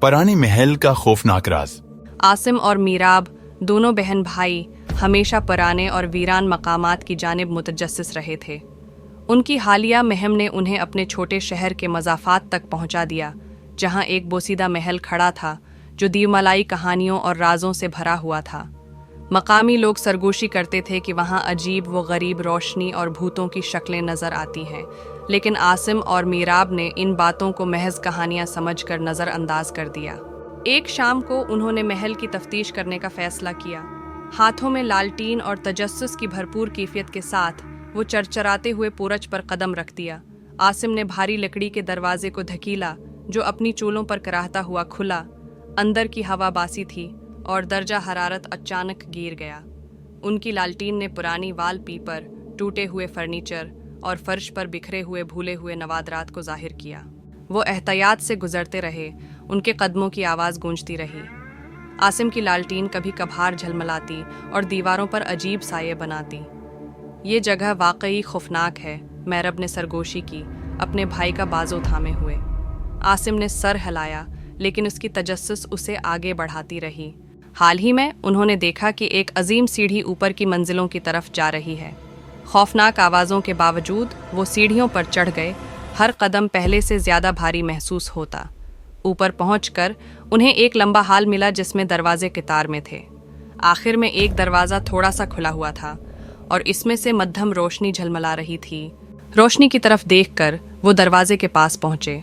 پرانے محل کا خوفناک راز۔ عاصم اور میراب دونوں بہن بھائی ہمیشہ پرانے اور ویران مقامات کی جانب متجسس رہے تھے۔ ان کی حالیہ مہم نے انہیں اپنے چھوٹے شہر کے مضافات تک پہنچا دیا، جہاں ایک بوسیدہ محل کھڑا تھا جو دیوملائی کہانیوں اور رازوں سے بھرا ہوا تھا۔ مقامی لوگ سرگوشی کرتے تھے کہ وہاں عجیب و غریب روشنی اور بھوتوں کی شکلیں نظر آتی ہیں، لیکن عاصم اور میراب نے ان باتوں کو محض کہانیاں سمجھ کر نظر انداز کر دیا۔ ایک شام کو انہوں نے محل کی تفتیش کرنے کا فیصلہ کیا۔ ہاتھوں میں لالٹین اور تجسس کی بھرپور کیفیت کے ساتھ وہ چرچراتے ہوئے پورچ پر قدم رکھ دیا۔ عاصم نے بھاری لکڑی کے دروازے کو دھکیلا جو اپنی چولوں پر کراہتا ہوا کھلا۔ اندر کی ہوا باسی تھی اور درجہ حرارت اچانک گر گیا۔ ان کی لالٹین نے پرانی وال پیپر، ٹوٹے ہوئے فرنیچر اور فرش پر بکھرے ہوئے بھولے ہوئے نوادرات کو ظاہر کیا۔ وہ احتیاط سے گزرتے رہے، ان کے قدموں کی آواز گونجتی رہی۔ عاصم کی لالٹین کبھی کبھار جھلملاتی اور دیواروں پر عجیب سائے بناتی۔ یہ جگہ واقعی خوفناک ہے، میرب نے سرگوشی کی، اپنے بھائی کا بازو تھامے ہوئے۔ عاصم نے سر ہلایا، لیکن اس کی تجسس اسے آگے بڑھاتی رہی۔ حال ہی میں انہوں نے دیکھا کہ ایک عظیم سیڑھی اوپر کی منزلوں کی طرف جا رہی ہے۔ خوفناک آوازوں کے باوجود وہ سیڑھیوں پر چڑھ گئے، ہر قدم پہلے سے زیادہ بھاری محسوس ہوتا۔ اوپر پہنچ کر انہیں ایک لمبا ہال ملا جس میں دروازے قطار میں تھے۔ آخر میں ایک دروازہ تھوڑا سا کھلا ہوا تھا اور اس میں سے مدھم روشنی جھلملا رہی تھی۔ روشنی کی طرف دیکھ کر وہ دروازے کے پاس پہنچے۔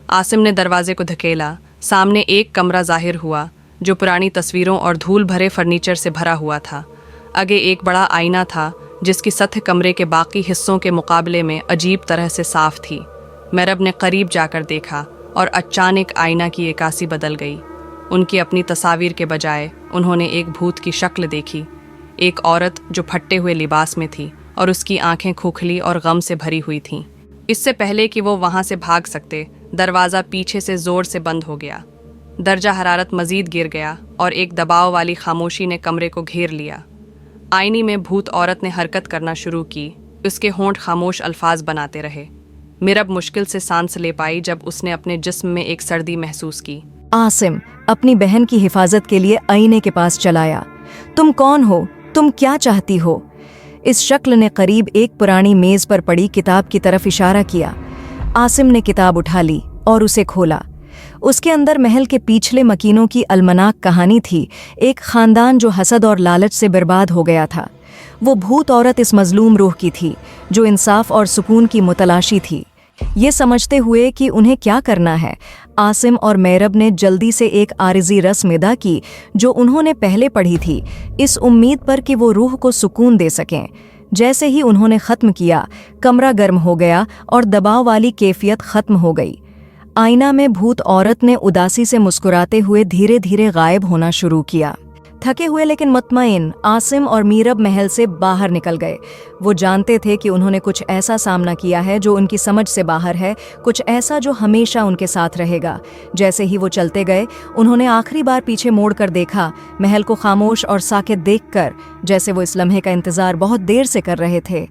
عاصم نے دروازے کو دھکیلا۔ سامنے ایک کمرہ ظاہر ہوا جو پرانی تصویروں اور دھول بھرے فرنیچر سے بھرا ہوا تھا۔ آگے ایک بڑا آئینہ تھا جس کی سطح کمرے کے باقی حصوں کے مقابلے میں عجیب طرح سے صاف تھی۔ میرب نے قریب جا کر دیکھا اور اچانک آئینہ کی عکاسی بدل گئی۔ ان کی اپنی تصاویر کے بجائے انہوں نے ایک بھوت کی شکل دیکھی، ایک عورت جو پھٹے ہوئے لباس میں تھی اور اس کی آنکھیں کھوکھلی اور غم سے بھری ہوئی تھیں۔ اس سے پہلے کہ وہ وہاں سے بھاگ سکتے، دروازہ پیچھے سے زور سے بند ہو گیا۔ درجہ حرارت مزید گر گیا اور ایک دباؤ والی خاموشی نے کمرے کو گھیر لیا۔ آئینے میں بھوت عورت نے حرکت کرنا شروع کی، اس کے ہونٹ خاموش الفاظ بناتے رہے۔ میرب مشکل سے سانس لے پائی جب اس نے اپنے جسم میں ایک سردی محسوس کی۔ عاصم اپنی بہن کی حفاظت کے لیے آئینے کے پاس چلایا۔ تم کون ہو؟ تم کیا چاہتی ہو؟ اس شکل نے قریب ایک پرانی میز پر پڑی کتاب کی طرف اشارہ کیا۔ عاصم نے کتاب اٹھا لی اور اسے کھولا۔ اس کے اندر محل کے پچھلے مکینوں کی المناک کہانی تھی، ایک خاندان جو حسد اور لالچ سے برباد ہو گیا تھا۔ وہ بھوت عورت اس مظلوم روح کی تھی جو انصاف اور سکون کی متلاشی تھی۔ یہ سمجھتے ہوئے کہ انہیں کیا کرنا ہے، عاصم اور میرب نے جلدی سے ایک عارضی رسم ادا کی جو انہوں نے پہلے پڑھی تھی، اس امید پر کہ وہ روح کو سکون دے سکیں۔ جیسے ہی انہوں نے ختم کیا، کمرہ گرم ہو گیا اور دباؤ والی کیفیت ختم ہو گئی۔ آئینہ میں بھوت عورت نے اداسی سے مسکراتے ہوئے دھیرے دھیرے غائب ہونا شروع کیا۔ تھکے ہوئے لیکن مطمئن، عاصم اور میرب محل سے باہر نکل گئے۔ وہ جانتے تھے کہ انہوں نے کچھ ایسا سامنا کیا ہے جو ان کی سمجھ سے باہر ہے، کچھ ایسا جو ہمیشہ ان کے ساتھ رہے گا۔ جیسے ہی وہ چلتے گئے، انہوں نے آخری بار پیچھے موڑ کر دیکھا، محل کو خاموش اور ساکت دیکھ کر، جیسے وہ اس لمحے کا انتظار بہت دیر سے کر رہے تھے۔